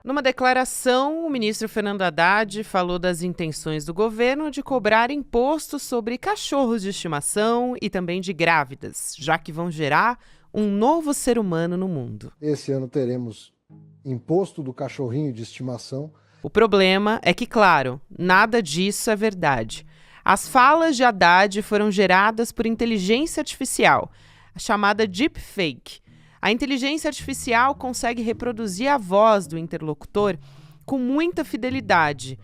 Numa declaração, o ministro Fernando Haddad falou das intenções do governo de cobrar impostos sobre cachorros de estimação e também de grávidas, já que vão gerar um novo ser humano no mundo. Esse ano teremos imposto do cachorrinho de estimação. O problema é que, claro, nada disso é verdade. As falas de Haddad foram geradas por inteligência artificial, a chamada deepfake. A inteligência artificial consegue reproduzir a voz do interlocutor com muita fidelidade.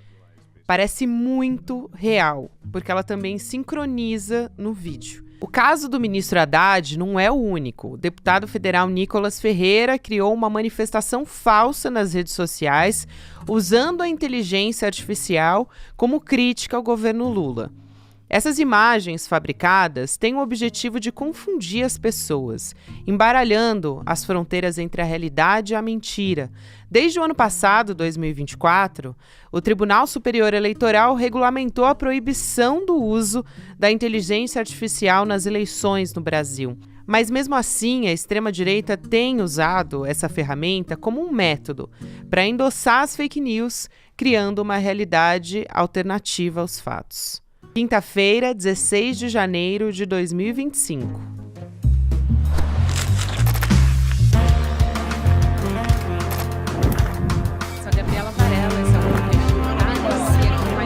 Parece muito real, porque ela também sincroniza no vídeo. O caso do ministro Haddad não é o único. O deputado federal Nicolas Ferreira criou uma manifestação falsa nas redes sociais, usando a inteligência artificial como crítica ao governo Lula. Essas imagens fabricadas têm o objetivo de confundir as pessoas, embaralhando as fronteiras entre a realidade e a mentira. Desde o ano passado, 2024, o Tribunal Superior Eleitoral regulamentou a proibição do uso da inteligência artificial nas eleições no Brasil. Mas mesmo assim, a extrema-direita tem usado essa ferramenta como um método para endossar as fake news, criando uma realidade alternativa aos fatos. Quinta-feira, 16 de janeiro de 2025. Sou a Gabriela Varela, esse é o podcast e aqui mais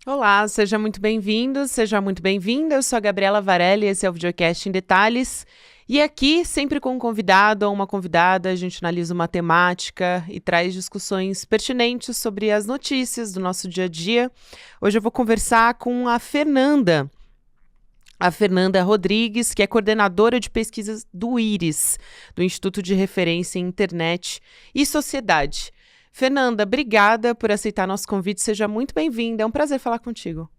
Olá, seja muito bem-vindo, seja muito bem-vinda. Eu sou a Gabriela Varela e esse é o Videocast em Detalhes. E aqui, sempre com um convidado ou uma convidada, a gente analisa uma temática e traz discussões pertinentes sobre as notícias do nosso dia a dia. Hoje eu vou conversar com a Fernanda Rodrigues, que é coordenadora de pesquisas do IRIS, do Instituto de Referência em Internet e Sociedade. Fernanda, obrigada por aceitar nosso convite, seja muito bem-vinda, é um prazer falar contigo.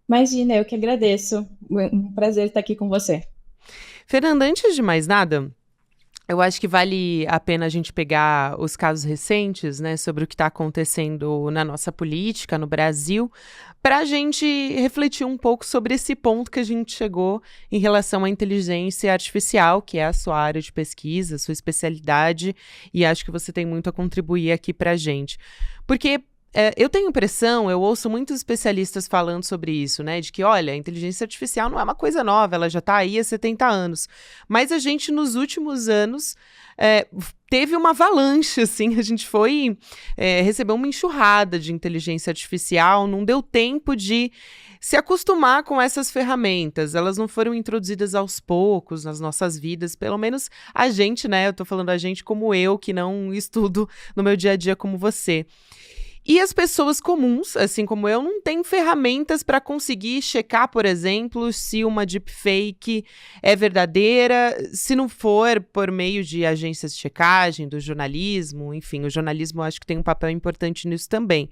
Imagina, eu que agradeço, um prazer estar aqui com você. Fernanda, antes de mais nada, eu acho que vale a pena a gente pegar os casos recentes, né, sobre o que está acontecendo na nossa política, no Brasil, para a gente refletir um pouco sobre esse ponto que a gente chegou em relação à inteligência artificial, que é a sua área de pesquisa, sua especialidade, e acho que você tem muito a contribuir aqui para a gente. Porque eu tenho impressão, eu ouço muitos especialistas falando sobre isso, né? De que, olha, a inteligência artificial não é uma coisa nova, ela já está aí há 70 anos. Mas a gente, nos últimos anos, teve uma avalanche, assim, a gente recebeu uma enxurrada de inteligência artificial, não deu tempo de se acostumar com essas ferramentas. Elas não foram introduzidas aos poucos nas nossas vidas, pelo menos a gente, né? Eu tô falando a gente como eu, que não estudo no meu dia a dia como você. E as pessoas comuns, assim como eu, não têm ferramentas para conseguir checar, por exemplo, se uma deepfake é verdadeira, se não for por meio de agências de checagem, do jornalismo, enfim, o jornalismo acho que tem um papel importante nisso também.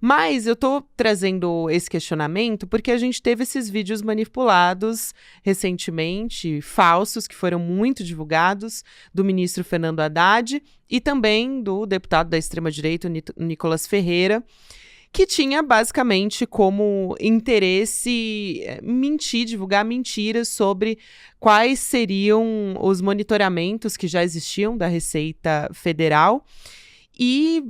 Mas eu estou trazendo esse questionamento porque a gente teve esses vídeos manipulados recentemente, falsos, que foram muito divulgados, do ministro Fernando Haddad e também do deputado da extrema-direita, Nicolas Ferreira, que tinha basicamente como interesse mentir, divulgar mentiras sobre quais seriam os monitoramentos que já existiam da Receita Federal e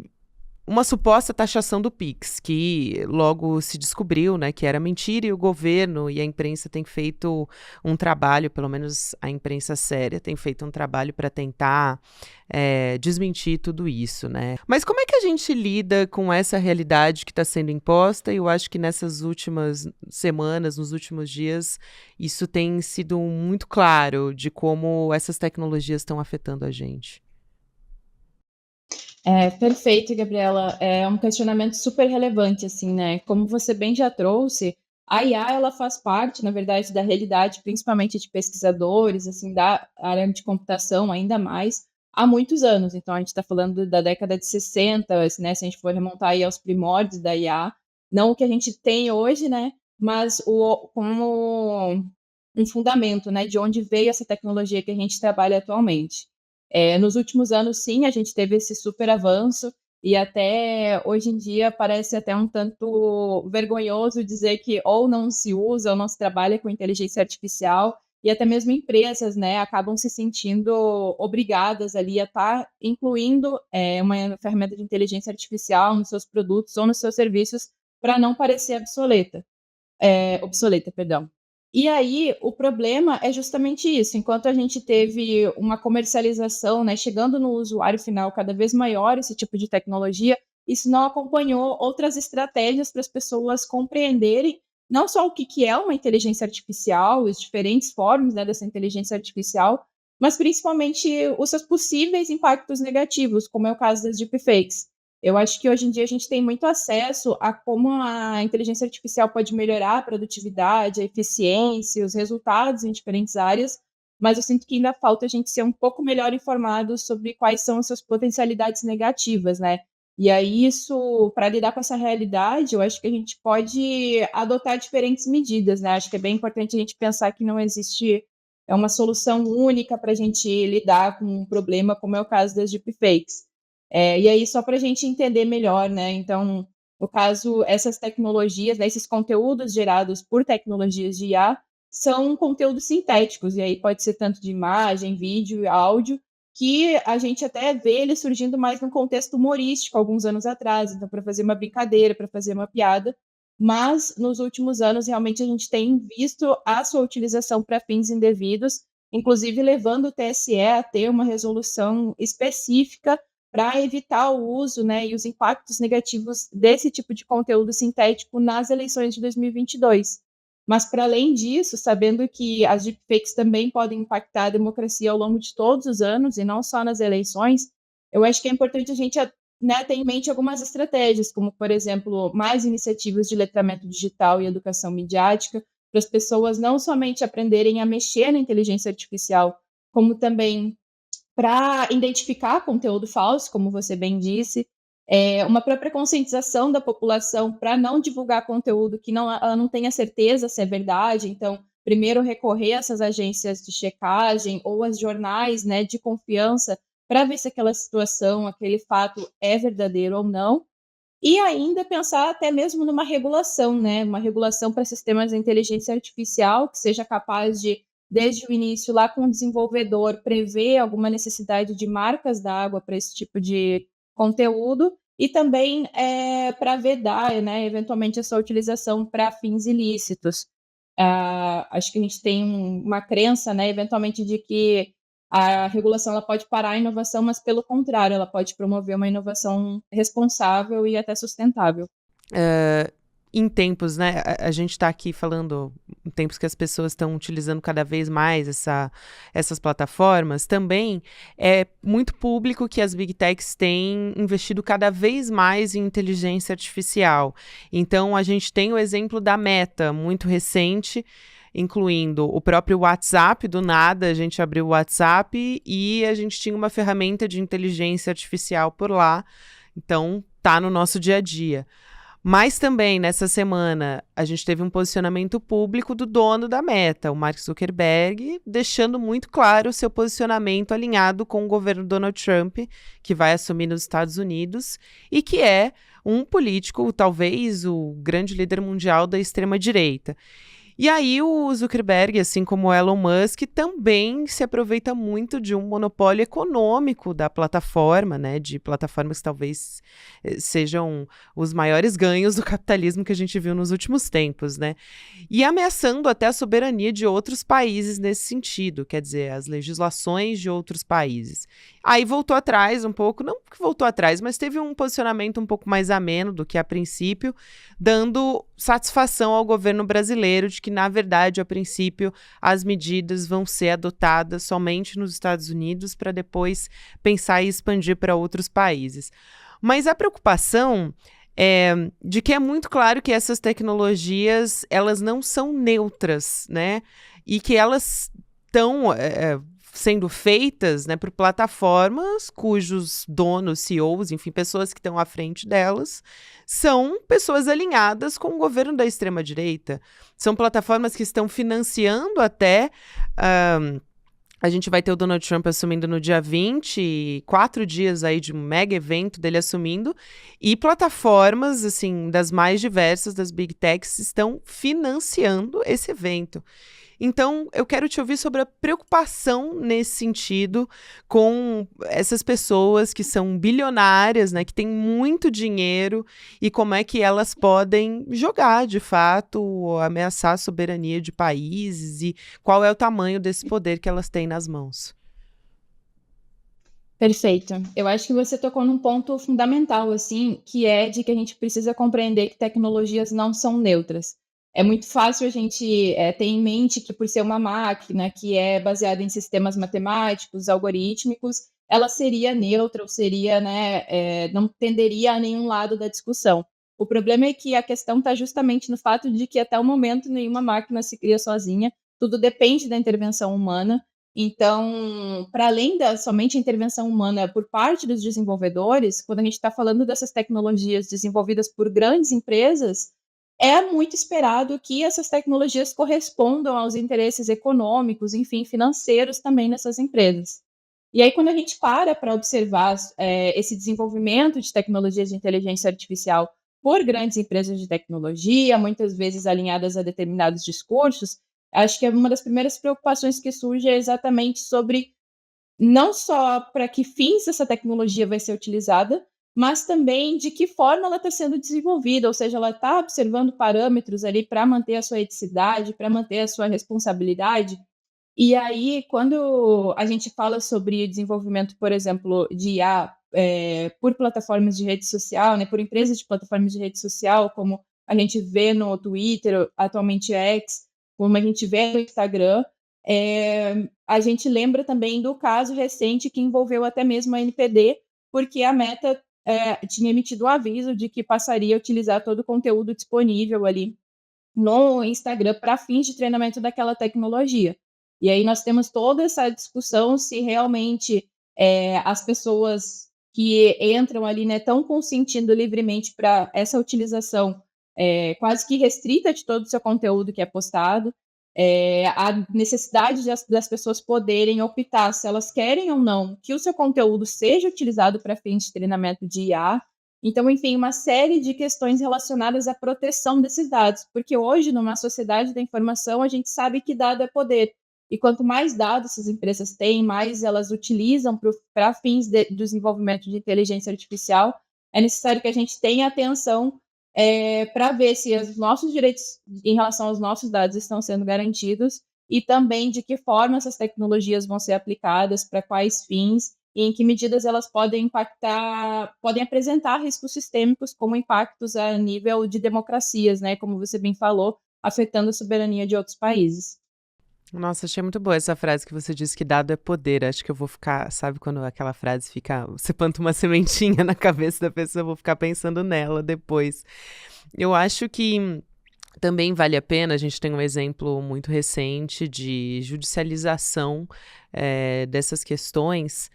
uma suposta taxação do Pix, que logo se descobriu, né, que era mentira, e o governo e a imprensa têm feito um trabalho, pelo menos a imprensa séria, tem feito um trabalho para tentar desmentir tudo isso, né? Mas como é que a gente lida com essa realidade que está sendo imposta? E eu acho que nessas últimas semanas, nos últimos dias, isso tem sido muito claro de como essas tecnologias estão afetando a gente. Perfeito, Gabriela. É um questionamento super relevante, assim, né? Como você bem já trouxe, a IA, ela faz parte, na verdade, da realidade, principalmente de pesquisadores, assim, da área de computação, ainda mais, há muitos anos. Então, a gente está falando da década de 60, né? Se a gente for remontar aí aos primórdios da IA, não o que a gente tem hoje, né? Mas como um fundamento, né? De onde veio essa tecnologia que a gente trabalha atualmente. Nos últimos anos, sim, a gente teve esse super avanço. E até hoje em dia parece até um tanto vergonhoso dizer que ou não se usa ou não se trabalha com inteligência artificial, e até mesmo empresas, né, acabam se sentindo obrigadas ali a estar incluindo uma ferramenta de inteligência artificial nos seus produtos ou nos seus serviços para não parecer obsoleta, perdão. E aí, o problema é justamente isso. Enquanto a gente teve uma comercialização, né, chegando no usuário final cada vez maior esse tipo de tecnologia, isso não acompanhou outras estratégias para as pessoas compreenderem não só o que é uma inteligência artificial, os diferentes formas, né, dessa inteligência artificial, mas principalmente os seus possíveis impactos negativos, como é o caso das deepfakes. Eu acho que hoje em dia a gente tem muito acesso a como a inteligência artificial pode melhorar a produtividade, a eficiência, os resultados em diferentes áreas, mas eu sinto que ainda falta a gente ser um pouco melhor informado sobre quais são as suas potencialidades negativas, né? E aí, isso, para lidar com essa realidade, eu acho que a gente pode adotar diferentes medidas, né? Acho que é bem importante a gente pensar que não existe uma solução única para a gente lidar com um problema, como é o caso das deepfakes. E aí, só para a gente entender melhor, né? Então, no caso, essas tecnologias, né, esses conteúdos gerados por tecnologias de IA são conteúdos sintéticos, e aí pode ser tanto de imagem, vídeo, áudio, que a gente até vê ele surgindo mais num contexto humorístico alguns anos atrás, então para fazer uma brincadeira, para fazer uma piada, mas nos últimos anos realmente a gente tem visto a sua utilização para fins indevidos, inclusive levando o TSE a ter uma resolução específica para evitar o uso, né, e os impactos negativos desse tipo de conteúdo sintético nas eleições de 2022. Mas, para além disso, sabendo que as deepfakes também podem impactar a democracia ao longo de todos os anos, e não só nas eleições, eu acho que é importante a gente, né, ter em mente algumas estratégias, como, por exemplo, mais iniciativas de letramento digital e educação midiática, para as pessoas não somente aprenderem a mexer na inteligência artificial, como também para identificar conteúdo falso, como você bem disse, uma própria conscientização da população para não divulgar conteúdo que ela não tenha certeza se é verdade. Então, primeiro recorrer a essas agências de checagem ou aos jornais, né, de confiança para ver se aquela situação, aquele fato é verdadeiro ou não. E ainda pensar até mesmo numa regulação, né? Uma regulação para sistemas de inteligência artificial que seja capaz de, desde o início, lá com o desenvolvedor, prever alguma necessidade de marcas d'água para esse tipo de conteúdo e também para vedar, né, eventualmente, essa utilização para fins ilícitos. Acho que a gente tem uma crença, né, eventualmente, de que a regulação ela pode parar a inovação, mas, pelo contrário, ela pode promover uma inovação responsável e até sustentável. Em tempos, né, a gente está aqui falando em tempos que as pessoas estão utilizando cada vez mais essas plataformas, também é muito público que as Big Techs têm investido cada vez mais em inteligência artificial. Então, a gente tem o exemplo da Meta, muito recente, incluindo o próprio WhatsApp. Do nada, a gente abriu o WhatsApp e a gente tinha uma ferramenta de inteligência artificial por lá. Então, tá no nosso dia a dia. Mas também, nessa semana, a gente teve um posicionamento público do dono da Meta, o Mark Zuckerberg, deixando muito claro o seu posicionamento alinhado com o governo Donald Trump, que vai assumir nos Estados Unidos, e que é um político, talvez o grande líder mundial da extrema-direita. E aí o Zuckerberg, assim como o Elon Musk, também se aproveita muito de um monopólio econômico da plataforma, né, de plataformas que talvez sejam os maiores ganhos do capitalismo que a gente viu nos últimos tempos, né, e ameaçando até a soberania de outros países nesse sentido, quer dizer, as legislações de outros países. Aí voltou atrás um pouco, não que voltou atrás, mas teve um posicionamento um pouco mais ameno do que a princípio, dando satisfação ao governo brasileiro de que, na verdade, a princípio, as medidas vão ser adotadas somente nos Estados Unidos para depois pensar em expandir para outros países. Mas a preocupação é de que é muito claro que essas tecnologias, elas não são neutras, né? E que elas estão sendo feitas, né, por plataformas cujos donos, CEOs, enfim, pessoas que estão à frente delas, são pessoas alinhadas com o governo da extrema-direita. São plataformas que estão financiando até A gente vai ter o Donald Trump assumindo no dia 20, 4 dias aí de um mega evento dele assumindo, e plataformas, assim, das mais diversas, das Big Techs, estão financiando esse evento. Então, eu quero te ouvir sobre a preocupação nesse sentido com essas pessoas que são bilionárias, né, que têm muito dinheiro e como é que elas podem jogar, de fato, ameaçar a soberania de países e qual é o tamanho desse poder que elas têm nas mãos. Perfeito. Eu acho que você tocou num ponto fundamental, assim, que é de que a gente precisa compreender que tecnologias não são neutras. É muito fácil a gente ter em mente que, por ser uma máquina que é baseada em sistemas matemáticos, algorítmicos, ela seria neutra ou seria, né, não tenderia a nenhum lado da discussão. O problema é que a questão está justamente no fato de que, até o momento, nenhuma máquina se cria sozinha, tudo depende da intervenção humana. Então, para além da somente intervenção humana por parte dos desenvolvedores, quando a gente está falando dessas tecnologias desenvolvidas por grandes empresas, é muito esperado que essas tecnologias correspondam aos interesses econômicos, enfim, financeiros também nessas empresas. E aí, quando a gente para observar esse desenvolvimento de tecnologias de inteligência artificial por grandes empresas de tecnologia, muitas vezes alinhadas a determinados discursos, acho que uma das primeiras preocupações que surge é exatamente sobre não só para que fins essa tecnologia vai ser utilizada, mas também de que forma ela está sendo desenvolvida, ou seja, ela está observando parâmetros ali para manter a sua eticidade, para manter a sua responsabilidade. E aí, quando a gente fala sobre desenvolvimento, por exemplo, de IA por plataformas de rede social, né, por empresas de plataformas de rede social, como a gente vê no Twitter, atualmente X, como a gente vê no Instagram, a gente lembra também do caso recente que envolveu até mesmo a NPD, porque a Meta tinha emitido o aviso de que passaria a utilizar todo o conteúdo disponível ali no Instagram para fins de treinamento daquela tecnologia. E aí nós temos toda essa discussão se realmente as pessoas que entram ali, né, estão consentindo livremente para essa utilização quase que restrita de todo o seu conteúdo que é postado, a necessidade das pessoas poderem optar se elas querem ou não que o seu conteúdo seja utilizado para fins de treinamento de IA. Então, enfim, uma série de questões relacionadas à proteção desses dados, porque hoje, numa sociedade da informação, a gente sabe que dado é poder. E quanto mais dados essas empresas têm, mais elas utilizam para fins de desenvolvimento de inteligência artificial, é necessário que a gente tenha atenção para ver se os nossos direitos em relação aos nossos dados estão sendo garantidos e também de que forma essas tecnologias vão ser aplicadas, para quais fins e em que medidas elas podem impactar, podem apresentar riscos sistêmicos, como impactos a nível de democracias, né, como você bem falou, afetando a soberania de outros países. Nossa, achei muito boa essa frase que você disse que dado é poder. Acho que eu vou ficar, sabe quando aquela frase fica, você planta uma sementinha na cabeça da pessoa, eu vou ficar pensando nela depois. Eu acho que também vale a pena, a gente tem um exemplo muito recente de judicialização dessas questões,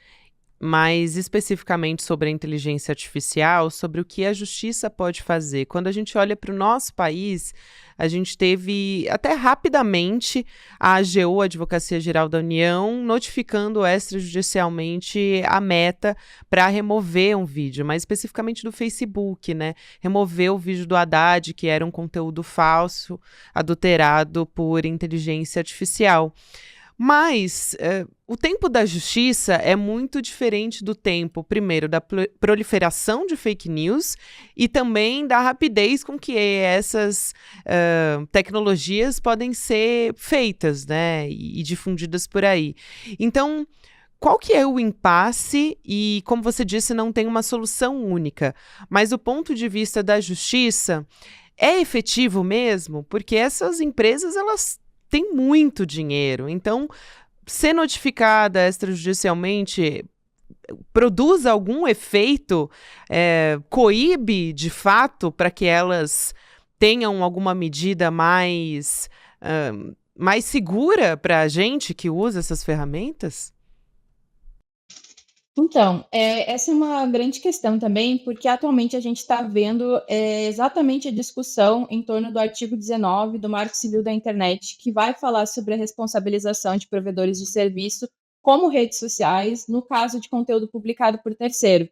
mais especificamente sobre a inteligência artificial, sobre o que a justiça pode fazer. Quando a gente olha para o nosso país, a gente teve até rapidamente a AGU, a Advocacia Geral da União, notificando extrajudicialmente a Meta para remover um vídeo, mais especificamente do Facebook, né? Remover o vídeo do Haddad, que era um conteúdo falso, adulterado por inteligência artificial. Mas o tempo da justiça é muito diferente do tempo, primeiro, da proliferação de fake news e também da rapidez com que essas tecnologias podem ser feitas, né, e difundidas por aí. Então, qual que é o impasse? E, como você disse, não tem uma solução única. Mas o ponto de vista da justiça é efetivo mesmo? Porque essas empresas, elas têm muito dinheiro. Então, ser notificada extrajudicialmente produz algum efeito? Coíbe, de fato, para que elas tenham alguma medida mais segura para a gente que usa essas ferramentas? Então, essa é uma grande questão também, porque atualmente a gente está vendo exatamente a discussão em torno do artigo 19 do Marco Civil da Internet, que vai falar sobre a responsabilização de provedores de serviço como redes sociais, no caso de conteúdo publicado por terceiro.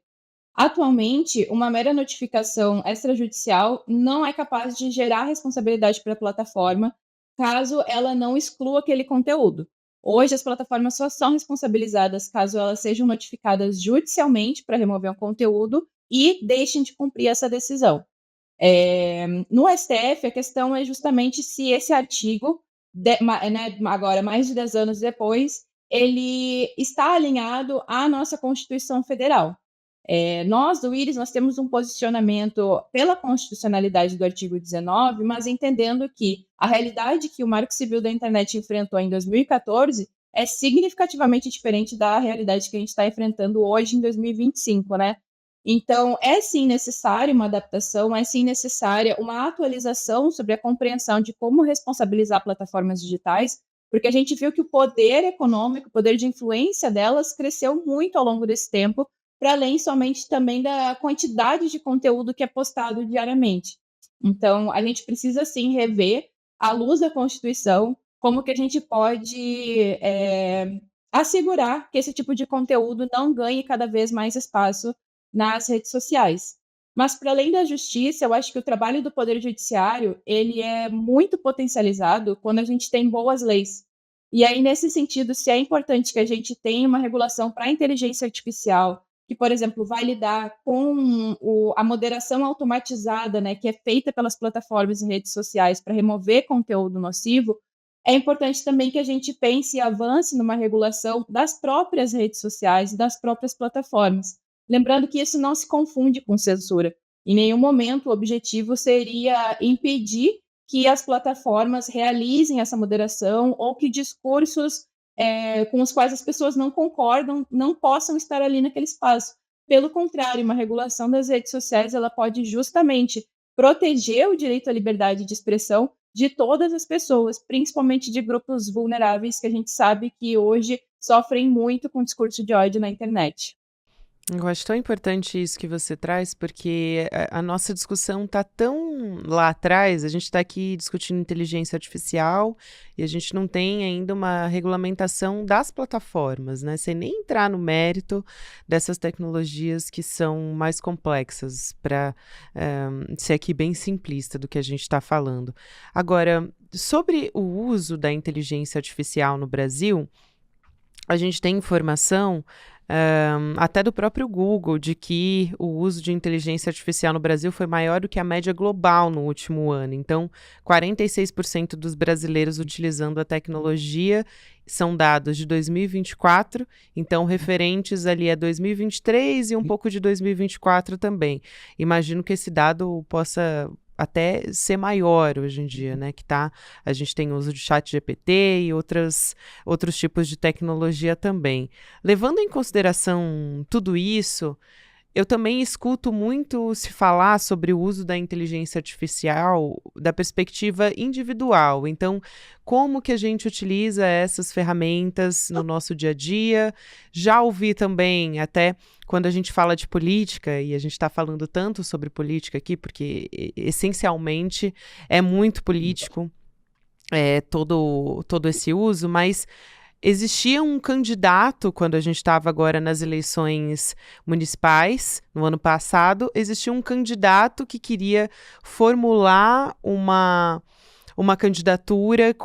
Atualmente, uma mera notificação extrajudicial não é capaz de gerar responsabilidade para a plataforma, caso ela não exclua aquele conteúdo. Hoje, as plataformas só são responsabilizadas caso elas sejam notificadas judicialmente para remover um conteúdo e deixem de cumprir essa decisão. No STF, a questão é justamente se esse artigo, né, agora mais de 10 anos depois, ele está alinhado à nossa Constituição Federal. Nós, do IRIS, nós temos um posicionamento pela constitucionalidade do artigo 19, mas entendendo que a realidade que o Marco Civil da Internet enfrentou em 2014 é significativamente diferente da realidade que a gente está enfrentando hoje em 2025, né? Então, é sim necessária uma adaptação, é sim necessária uma atualização sobre a compreensão de como responsabilizar plataformas digitais, porque a gente viu que o poder econômico, o poder de influência delas cresceu muito ao longo desse tempo, para além somente também da quantidade de conteúdo que é postado diariamente. Então, a gente precisa sim rever, à luz da Constituição, como que a gente pode assegurar que esse tipo de conteúdo não ganhe cada vez mais espaço nas redes sociais. Mas, para além da justiça, eu acho que o trabalho do Poder Judiciário ele é muito potencializado quando a gente tem boas leis. E aí, nesse sentido, se é importante que a gente tenha uma regulação para a inteligência artificial, que, por exemplo, vai lidar com a moderação automatizada, né, que é feita pelas plataformas e redes sociais para remover conteúdo nocivo, é importante também que a gente pense e avance numa regulação das próprias redes sociais e das próprias plataformas. Lembrando que isso não se confunde com censura. Em nenhum momento o objetivo seria impedir que as plataformas realizem essa moderação ou que discursos com os quais as pessoas não concordam não possam estar ali naquele espaço. Pelo contrário, uma regulação das redes sociais ela pode justamente proteger o direito à liberdade de expressão de todas as pessoas, principalmente de grupos vulneráveis que a gente sabe que hoje sofrem muito com discurso de ódio na internet. Eu acho tão importante isso que você traz, porque a nossa discussão está tão lá atrás, a gente está aqui discutindo inteligência artificial e a gente não tem ainda uma regulamentação das plataformas, né? Sem nem entrar no mérito dessas tecnologias que são mais complexas, para ser aqui bem simplista do que a gente está falando. Agora, sobre o uso da inteligência artificial no Brasil, a gente tem informação, até do próprio Google, de que o uso de inteligência artificial no Brasil foi maior do que a média global no último ano. Então, 46% dos brasileiros utilizando a tecnologia são dados de 2024, então referentes ali a 2023 e um pouco de 2024 também. Imagino que esse dado possa até ser maior hoje em dia, né? A gente tem uso de chat GPT e outros tipos de tecnologia também. Levando em consideração tudo isso, eu também escuto muito se falar sobre o uso da inteligência artificial da perspectiva individual. Então, como que a gente utiliza essas ferramentas no nosso dia a dia? Já ouvi também, até quando a gente fala de política, e a gente está falando tanto sobre política aqui, porque essencialmente é muito político todo esse uso, mas existia um candidato, quando a gente estava agora nas eleições municipais, no ano passado, existia um candidato que queria formular uma candidatura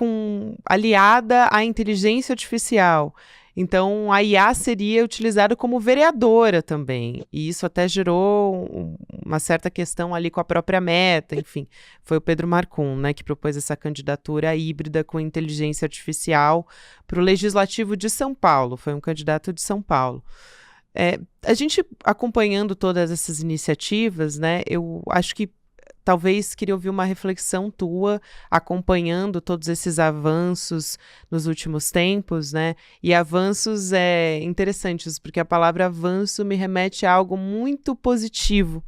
aliada à inteligência artificial. Então, a IA seria utilizada como vereadora também, e isso até gerou uma certa questão ali com a própria Meta, enfim, foi o Pedro Marcum, né, que propôs essa candidatura híbrida com inteligência artificial para o Legislativo de São Paulo, foi um candidato de São Paulo. A gente acompanhando todas essas iniciativas, né, eu acho que talvez queria ouvir uma reflexão tua, acompanhando todos esses avanços nos últimos tempos, né? E avanços interessantes, porque a palavra avanço me remete a algo muito positivo.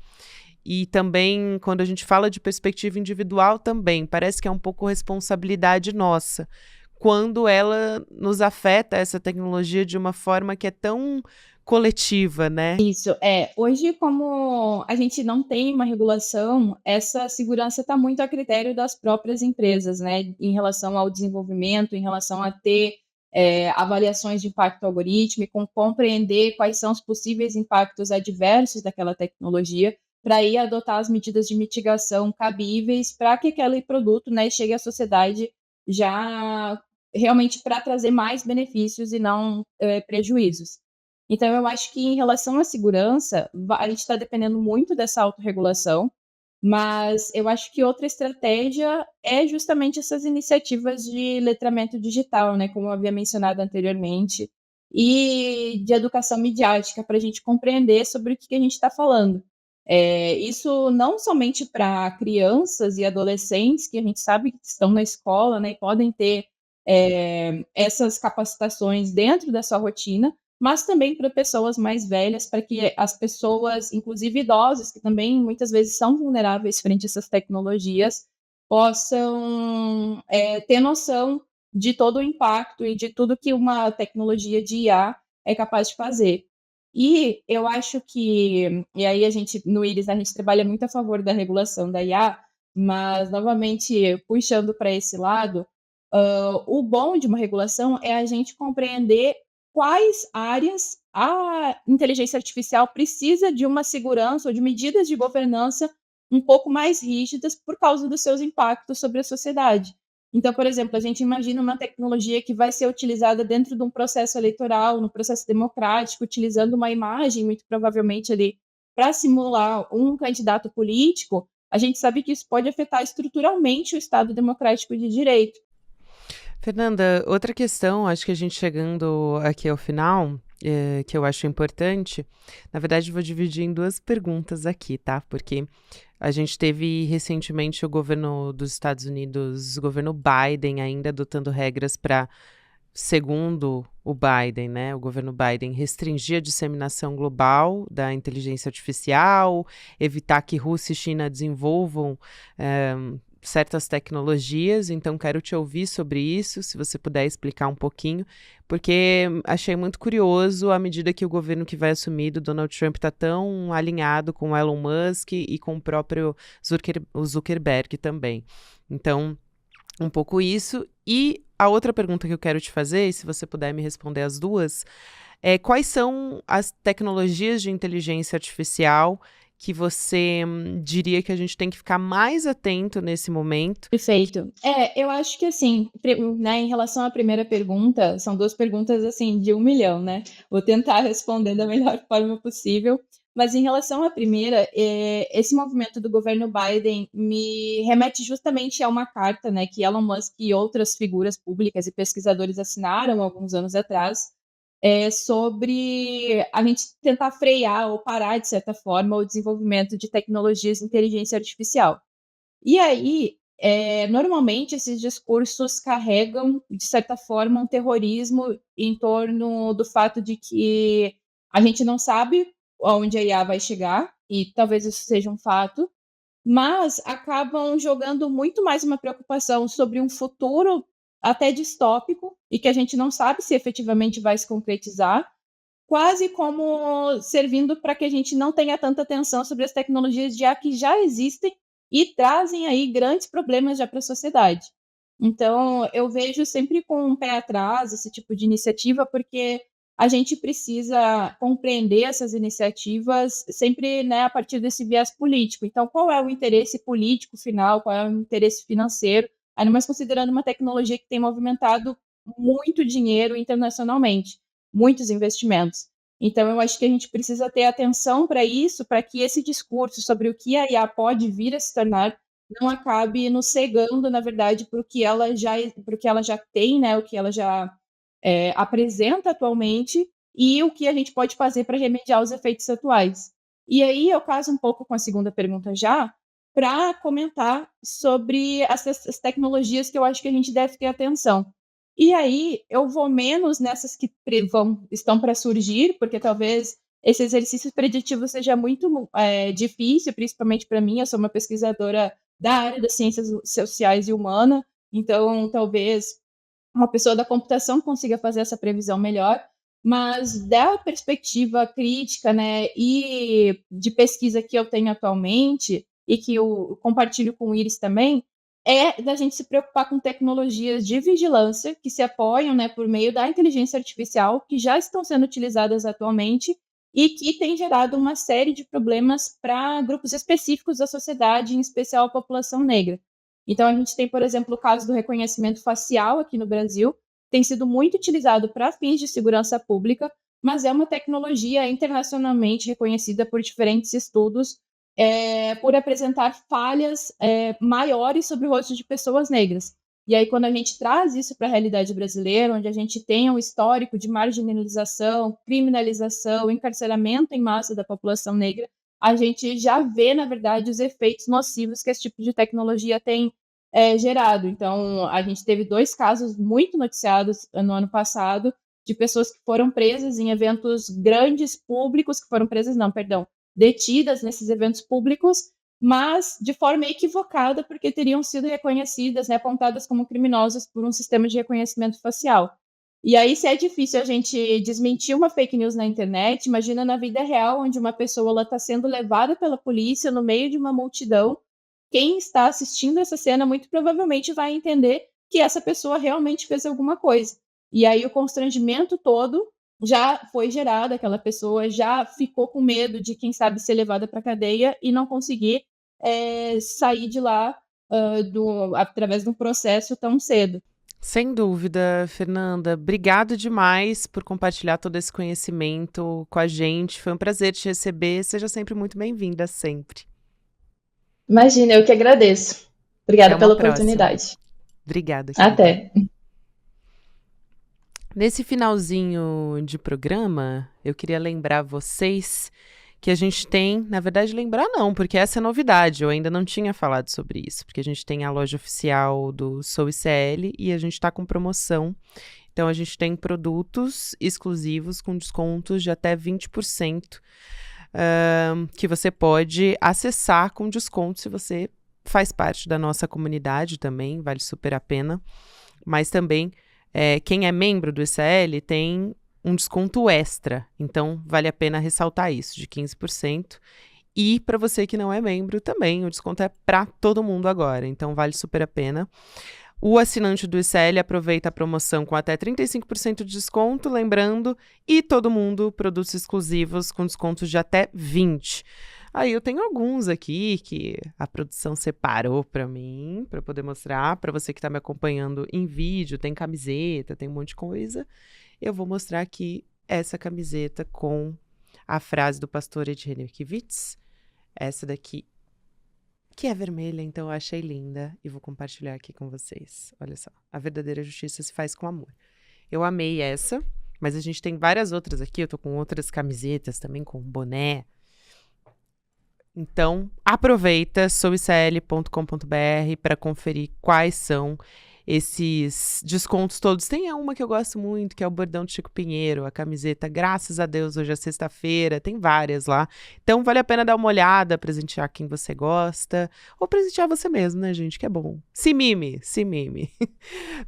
E também, quando a gente fala de perspectiva individual também, parece que é um pouco responsabilidade nossa, quando ela nos afeta, essa tecnologia, de uma forma que é tão coletiva, né? Isso, hoje como a gente não tem uma regulação, essa segurança está muito a critério das próprias empresas, né, em relação ao desenvolvimento, em relação a ter avaliações de impacto algorítmico, compreender quais são os possíveis impactos adversos daquela tecnologia, para aí adotar as medidas de mitigação cabíveis para que aquele produto, né, chegue à sociedade já realmente para trazer mais benefícios e não prejuízos. Então, eu acho que em relação à segurança, a gente está dependendo muito dessa autorregulação, mas eu acho que outra estratégia é justamente essas iniciativas de letramento digital, né, como eu havia mencionado anteriormente, e de educação midiática, para a gente compreender sobre o que a gente está falando. Isso não somente para crianças e adolescentes, que a gente sabe que estão na escola, né, e podem ter essas capacitações dentro da sua rotina, mas também para pessoas mais velhas, para que as pessoas, inclusive idosos, que também muitas vezes são vulneráveis frente a essas tecnologias, possam ter noção de todo o impacto e de tudo que uma tecnologia de IA é capaz de fazer. E eu acho que, e aí a gente, no IRIS, a gente trabalha muito a favor da regulação da IA, mas, novamente, puxando para esse lado, o bom de uma regulação é a gente compreender quais áreas a inteligência artificial precisa de uma segurança ou de medidas de governança um pouco mais rígidas por causa dos seus impactos sobre a sociedade. Então, por exemplo, a gente imagina uma tecnologia que vai ser utilizada dentro de um processo eleitoral, no processo democrático, utilizando uma imagem, muito provavelmente ali, para simular um candidato político. A gente sabe que isso pode afetar estruturalmente o Estado democrático de direito. Fernanda, outra questão, acho que a gente chegando aqui ao final, que eu acho importante, na verdade vou dividir em duas perguntas aqui, tá? Porque a gente teve recentemente o governo dos Estados Unidos, o governo Biden, ainda adotando regras para, segundo o Biden, né? O governo Biden restringir a disseminação global da inteligência artificial, evitar que Rússia e China desenvolvam certas tecnologias, então quero te ouvir sobre isso, se você puder explicar um pouquinho, porque achei muito curioso à medida que o governo que vai assumir do Donald Trump está tão alinhado com o Elon Musk e com o próprio Zuckerberg também. Então, um pouco isso. E a outra pergunta que eu quero te fazer, e se você puder me responder as duas, é quais são as tecnologias de inteligência artificial que você diria que a gente tem que ficar mais atento nesse momento? Perfeito. Eu acho que assim, né, em relação à primeira pergunta, são duas perguntas assim de 1 milhão, né? Vou tentar responder da melhor forma possível. Mas em relação à primeira, esse movimento do governo Biden me remete justamente a uma carta, né, que Elon Musk e outras figuras públicas e pesquisadores assinaram alguns anos atrás, sobre a gente tentar frear ou parar, de certa forma, o desenvolvimento de tecnologias de inteligência artificial. E aí, normalmente esses discursos carregam, de certa forma, um terrorismo em torno do fato de que a gente não sabe aonde a IA vai chegar, e talvez isso seja um fato, mas acabam jogando muito mais uma preocupação sobre um futuro até distópico e que a gente não sabe se efetivamente vai se concretizar, quase como servindo para que a gente não tenha tanta atenção sobre as tecnologias de IA que já existem e trazem aí grandes problemas já para a sociedade. Então, eu vejo sempre com um pé atrás esse tipo de iniciativa, porque a gente precisa compreender essas iniciativas sempre, né, a partir desse viés político. Então, qual é o interesse político final, qual é o interesse financeiro, ainda mais considerando uma tecnologia que tem movimentado muito dinheiro internacionalmente, muitos investimentos. Então, eu acho que a gente precisa ter atenção para isso, para que esse discurso sobre o que a IA pode vir a se tornar não acabe nos cegando, na verdade, para o que ela já tem, né, o que ela já apresenta atualmente e o que a gente pode fazer para remediar os efeitos atuais. E aí eu caso um pouco com a segunda pergunta já, para comentar sobre essas tecnologias que eu acho que a gente deve ter atenção. E aí eu vou menos nessas que estão para surgir, porque talvez esse exercício preditivo seja muito difícil, principalmente para mim. Eu sou uma pesquisadora da área das ciências sociais e humanas, então talvez uma pessoa da computação consiga fazer essa previsão melhor, mas da perspectiva crítica, né, e de pesquisa que eu tenho atualmente, e que eu compartilho com o Iris também, é da gente se preocupar com tecnologias de vigilância que se apoiam, né, por meio da inteligência artificial, que já estão sendo utilizadas atualmente e que têm gerado uma série de problemas para grupos específicos da sociedade, em especial a população negra. Então, a gente tem, por exemplo, o caso do reconhecimento facial aqui no Brasil, tem sido muito utilizado para fins de segurança pública, mas é uma tecnologia internacionalmente reconhecida por diferentes estudos, por apresentar falhas maiores sobre o rosto de pessoas negras. E aí, quando a gente traz isso para a realidade brasileira, onde a gente tem um histórico de marginalização, criminalização, encarceramento em massa da população negra, a gente já vê, na verdade, os efeitos nocivos que esse tipo de tecnologia tem gerado. Então, a gente teve 2 casos muito noticiados no ano passado, de pessoas que foram presas em eventos grandes públicos, detidas nesses eventos públicos, mas de forma equivocada, porque teriam sido reconhecidas, né, apontadas como criminosas por um sistema de reconhecimento facial. E aí, se é difícil a gente desmentir uma fake news na internet, imagina na vida real, onde uma pessoa está sendo levada pela polícia no meio de uma multidão. Quem está assistindo essa cena muito provavelmente vai entender que essa pessoa realmente fez alguma coisa. E aí o constrangimento todo já foi gerado, aquela pessoa já ficou com medo de, quem sabe, ser levada para a cadeia e não conseguir sair de lá através de um processo tão cedo. Sem dúvida, Fernanda. Obrigado demais por compartilhar todo esse conhecimento com a gente. Foi um prazer te receber. Seja sempre muito bem-vinda, sempre. Imagina, eu que agradeço. Obrigada pela próxima oportunidade. Obrigada. Até. Nesse finalzinho de programa, eu queria lembrar vocês que a gente tem, na verdade lembrar não, porque essa é novidade, eu ainda não tinha falado sobre isso, porque a gente tem a loja oficial do Sou ICL e a gente está com promoção, então a gente tem produtos exclusivos com descontos de até 20%, que você pode acessar com desconto se você faz parte da nossa comunidade também, vale super a pena, mas também quem é membro do ICL tem um desconto extra, então vale a pena ressaltar isso, de 15%. E para você que não é membro também, o desconto é para todo mundo agora, então vale super a pena. O assinante do ICL aproveita a promoção com até 35% de desconto, lembrando, e todo mundo produtos exclusivos com descontos de até 20%. Aí eu tenho alguns aqui que a produção separou para mim, para poder mostrar para você que está me acompanhando em vídeo. Tem camiseta, tem um monte de coisa. Eu vou mostrar aqui essa camiseta com a frase do pastor Ed Renekiewicz. Essa daqui, que é vermelha, então eu achei linda e vou compartilhar aqui com vocês. Olha só, a verdadeira justiça se faz com amor. Eu amei essa, mas a gente tem várias outras aqui. Eu tô com outras camisetas também, com boné. Então, aproveita souicl.com.br para conferir quais são esses descontos todos. Tem uma que eu gosto muito, que é o bordão de Chico Pinheiro, a camiseta, graças a Deus, hoje é sexta-feira, tem várias lá. Então, vale a pena dar uma olhada, presentear quem você gosta, ou presentear você mesmo, né, gente, que é bom. Se mime.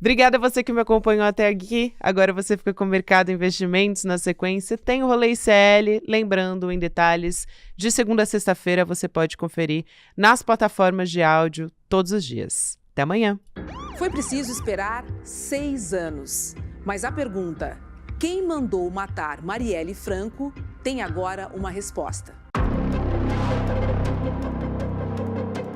Obrigada a você que me acompanhou até aqui. Agora você fica com o Mercado Investimentos na sequência. Tem o Rolê ICL, lembrando, em detalhes, de segunda a sexta-feira você pode conferir nas plataformas de áudio todos os dias. Até amanhã. Foi preciso esperar 6 anos. Mas a pergunta, quem mandou matar Marielle Franco, tem agora uma resposta.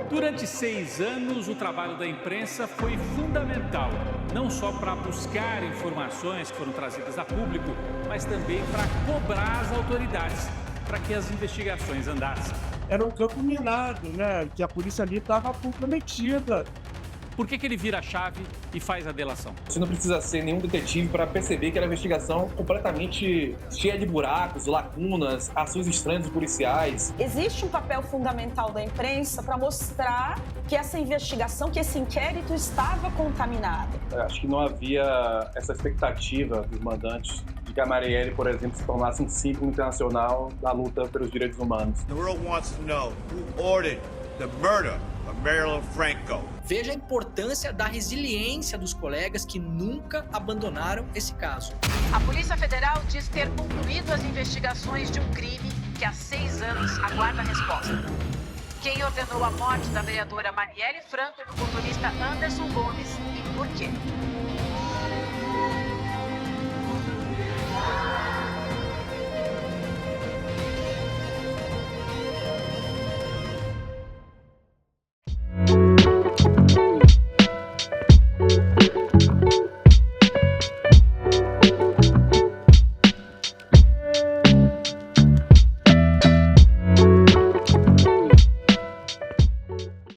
Durante 6 anos, o trabalho da imprensa foi fundamental, não só para buscar informações que foram trazidas a público, mas também para cobrar as autoridades, para que as investigações andassem. Era um campo minado, né? Que a polícia ali estava comprometida. Por que ele vira a chave e faz a delação? Você não precisa ser nenhum detetive para perceber que era uma investigação completamente cheia de buracos, lacunas, ações estranhas dos policiais. Existe um papel fundamental da imprensa para mostrar que essa investigação, que esse inquérito estava contaminado. Acho que não havia essa expectativa dos mandantes de que a Marielle, por exemplo, se tornasse um símbolo internacional da luta pelos direitos humanos. The world wants to know who ordered the murder of Marielle Franco. Veja a importância da resiliência dos colegas que nunca abandonaram esse caso. A Polícia Federal diz ter concluído as investigações de um crime que há 6 anos aguarda a resposta. Quem ordenou a morte da vereadora Marielle Franco e do motorista Anderson Gomes e por quê?